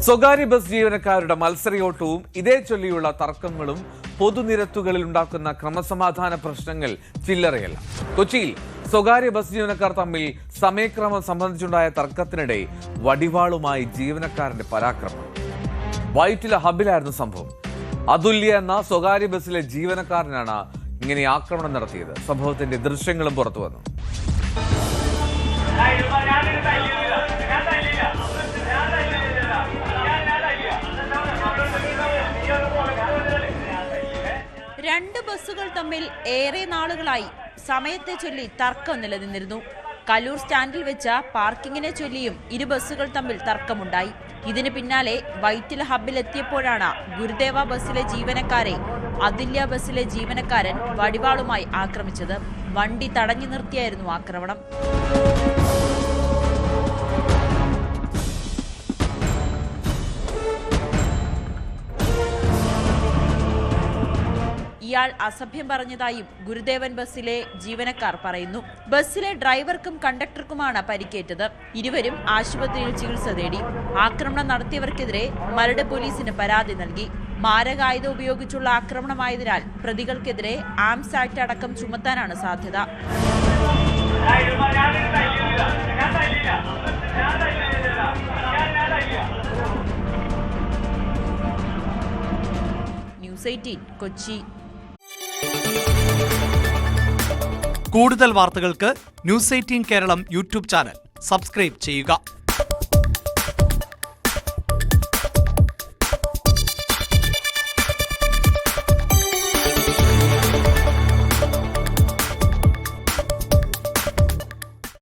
സ്വകാര്യ ബസ് ജീവനക്കാരുടെ മത്സരയോട്ടവും ഇതേ ചൊല്ലിയുള്ള തർക്കങ്ങളും പൊതുനിരത്തുകളിൽ ഉണ്ടാക്കുന്ന ക്രമസമാധാന പ്രശ്നങ്ങൾ ചില്ലറയല്ല. കൊച്ചിയിൽ സ്വകാര്യ ബസ് ജീവനക്കാർ തമ്മിൽ സമയക്രമം സംബന്ധിച്ചുണ്ടായ തർക്കത്തിനിടെ വടിവാളുമായി ജീവനക്കാരന്റെ പരാക്രമം. വൈറ്റില ഹബിലായിരുന്നു സംഭവം. അതുല്യ എന്ന സ്വകാര്യ ബസ്സിലെ ജീവനക്കാരനാണ് ഇങ്ങനെ ആക്രമണം നടത്തിയത്. സംഭവത്തിന്റെ ദൃശ്യങ്ങളും പുറത്തു വന്നു. രണ്ട് ബസ്സുകൾ തമ്മിൽ ഏറെ നാളുകളായി സമയത്തെ ചൊല്ലി തർക്കം നിലനിന്നിരുന്നു. കലൂർ സ്റ്റാൻഡിൽ വെച്ച പാർക്കിങ്ങിനെ ചൊല്ലിയും ഇരു ബസ്സുകൾ തമ്മിൽ തർക്കമുണ്ടായി. ഇതിന് പിന്നാലെ വൈറ്റില ഹബിലെത്തിയപ്പോഴാണ് ഗുരുദേവ ബസ്സിലെ ജീവനക്കാരെ അതുല്യ ബസ്സിലെ ജീവനക്കാരൻ വടിവാളുമായി ആക്രമിച്ചത്. വണ്ടി തടഞ്ഞു നിർത്തിയായിരുന്നു ആക്രമണം. ഇയാൾ അസഭ്യം പറഞ്ഞതായും ഗുരുദേവൻ ബസ്സിലെ ജീവനക്കാർ പറയുന്നു. ബസ്സിലെ ഡ്രൈവർക്കും കണ്ടക്ടർക്കുമാണ് പരിക്കേറ്റത്. ഇരുവരും ആശുപത്രിയിൽ ചികിത്സ തേടി. ആക്രമണം നടത്തിയവർക്കെതിരെ മരട് പോലീസിന് പരാതി നൽകി. മാരകായുധം ഉപയോഗിച്ചുള്ള ആക്രമണമായതിനാൽ പ്രതികൾക്കെതിരെ ആംസ് ആക്ട് അടക്കം ചുമത്താനാണ് സാധ്യത. ന്യൂസ് 18 കൊച്ചി. കൂടുതൽ വാർത്തകൾക്ക് news 18 Keralam YouTube channel subscribe ചെയ്യുക.